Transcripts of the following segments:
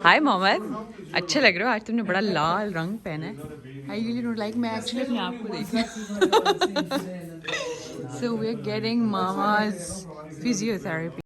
हाय मोहम्मद, अच्छे लग रहे हो आज, तुमने बड़ा लाल रंग पहना है. आई रियली डोंट लाइक, मैं एक्चुअली अपने आप को देख. So we are getting mama's physiotherapy.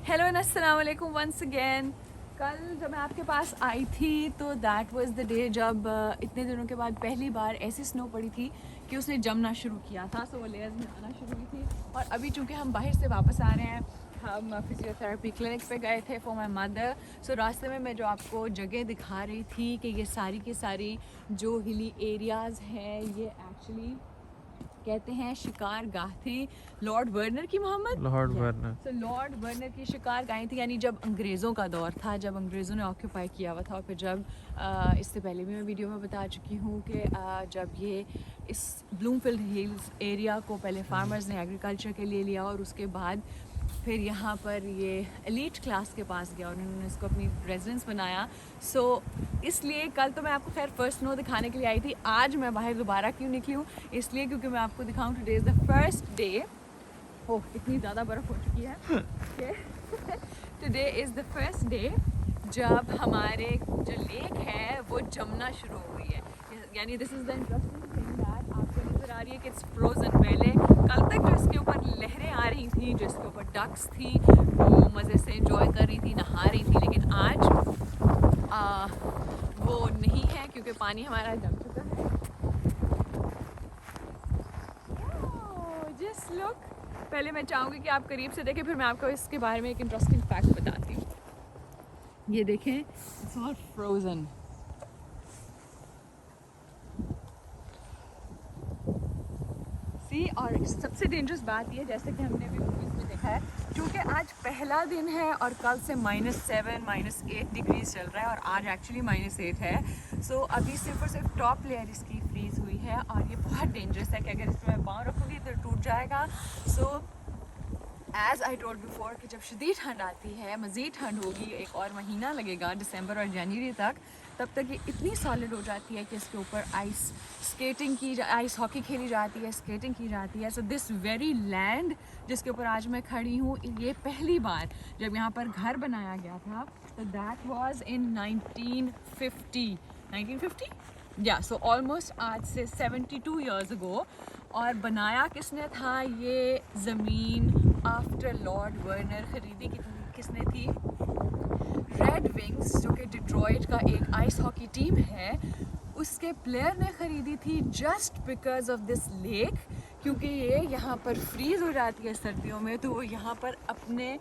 Hello and अस्सलाम वालेकुम वंस अगेन. कल जब मैं आपके पास आई थी तो दैट वाज द डे जब इतने दिनों के बाद पहली बार ऐसी स्नो पड़ी थी कि उसने जमना शुरू किया था. सो वो लेयर्स में आना शुरू हुई थी. और अभी चूँकि हम बाहर से वापस आ रहे हैं, हम फिजियोथेरेपी क्लिनिक पे गए थे फॉर माई मदर. सो रास्ते में मैं जो आपको जगह दिखा रही थी कि ये सारी की सारी जो हिली एरियाज़ हैं ये एक्चुअली कहते हैं शिकार गाह थी लॉर्ड वर्नर की. Mohammad Lord Werner. So Lord Werner की शिकार गाहें थी, यानी जब अंग्रेज़ों का दौर था, जब अंग्रेज़ों ने ऑक्यूपाई किया हुआ था. और फिर जब इससे पहले भी मैं वीडियो में बता चुकी हूँ कि जब ये इस ब्लूमफील्ड हिल्स एरिया को पहले फार्मर्स ने एग्रीकल्चर के लिए लिया और उसके बाद फिर यहाँ पर ये एलीट क्लास के पास गया और उन्होंने इसको अपनी रेजिडेंस बनाया. सो इसलिए कल तो मैं आपको खैर फर्स्ट स्नो दिखाने के लिए आई थी. आज मैं बाहर दोबारा क्यों निकली हूँ, इसलिए क्योंकि मैं आपको दिखाऊँ today is the first day. Oh इतनी ज़्यादा बर्फ़ हो चुकी है. Today is the first day जब हमारे जो लेक है वो जमना शुरू हो गई है. यानी this is the interesting thing that आपको नज़र आ रही है कि इट्स फ्रोजन. पहले कल तक जो इसके ऊपर लहरें आ रही थी, जो इसके ऊपर डक्स थी, वो मज़े से इंजॉय कर रही थी, नहा रही थी. लेकिन आज वो नहीं है क्योंकि पानी हमारा जम चुका है. Just look. पहले मैं चाहूँगी कि आप करीब से देखें, फिर मैं आपको इसके बारे में एक इंटरेस्टिंग फैक्ट बताती हूँ. ये देखें, इट्स ऑल फ्रोजन. और सबसे डेंजरस बात ये, जैसे कि हमने अभी मूवीज़ में देखा है, क्योंकि आज पहला दिन है और कल से -7 -8 डिग्रीज चल रहा है और आज एक्चुअली -8 है. सो अभी सिर्फ और सिर्फ टॉप लेयर इसकी फ्रीज़ हुई है और ये बहुत डेंजरस है कि अगर इसमें मैं पाँव रखूँगी तो टूट जाएगा. So as I told before कि जब शदीद ठंड आती है, मज़ीद ठंड होगी, एक और महीना लगेगा दिसंबर और जनवरी तक, तब तक ये इतनी सॉलिड हो जाती है कि इसके ऊपर आइस स्केटिंग आइस हॉकी खेली जाती है, स्केटिंग की जाती है. सो दिस वेरी लैंड जिसके ऊपर आज मैं खड़ी हूँ, ये पहली बार जब यहाँ पर घर बनाया गया था तो दैट वाज इन 1950 या सो ऑलमोस्ट आज से 72 ईयर्स अगो. और बनाया किसने था ये ज़मीन आफ्टर लॉर्ड वर्नर? ख़रीदी किसने थी? रेड विंग्स, जो कि डिट्रॉइट का एक आइस हॉकी टीम है, उसके प्लेयर ने ख़रीदी थी just because of this lake. क्योंकि ये यहाँ पर फ्रीज़ हो जाती है सर्दियों में, तो वो यहाँ पर अपने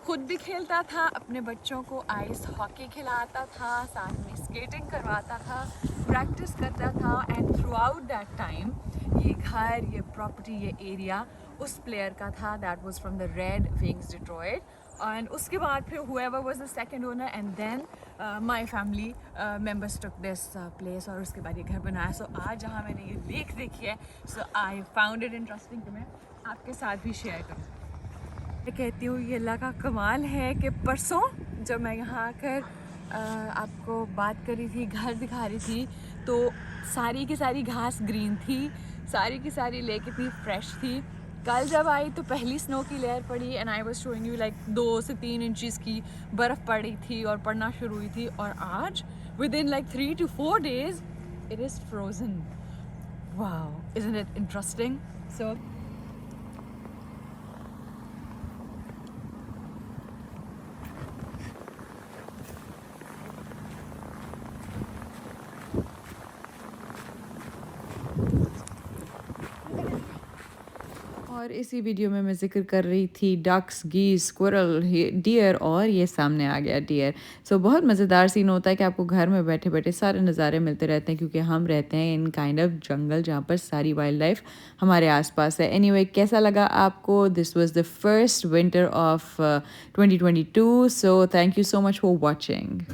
खुद भी खेलता था, अपने बच्चों को आइस हॉकी खिलाता था, साथ में स्केटिंग करवाता था, प्रैक्टिस करता था. And through out that time ये घर, ये प्रॉपर्टी, ये एरिया उस प्लेयर का था. That was from the Red Wings Detroit. And उसके बाद फिर whoever was the second owner and then my family members took this place और उसके बाद ये घर बनाया. सो आज जहाँ मैंने ये लेक देखी है, सो आई फाउंड इट इंटरेस्टिंग कि मैं आपके साथ भी शेयर करूँ. मैं कहती हूँ ये अल्लाह का कमाल है कि परसों जब मैं यहाँ आकर आपको बात कर रही थी, घर दिखा रही थी, तो सारी की सारी घास ग्रीन थी, सारी की सारी लेक इतनी फ्रेश थी. कल जब आई तो पहली स्नो की लेयर पड़ी and I was showing you like 2 से 3 इंचेस की बर्फ़ पड़ी थी और पड़ना शुरू हुई थी. और आज within like 3 to 4 days it is frozen. Wow, isn't it interesting? So और इसी वीडियो में मैं ज़िक्र कर रही थी डक्स, गीस, स्क्विरल, डियर, और ये सामने आ गया डियर. सो बहुत मज़ेदार सीन होता है कि आपको घर में बैठे बैठे सारे नज़ारे मिलते रहते हैं, क्योंकि हम रहते हैं इन काइंड ऑफ जंगल जहाँ पर सारी वाइल्ड लाइफ हमारे आसपास है. एनीवे, कैसा लगा आपको? This was the first winter of 2022. So thank you so much for watching.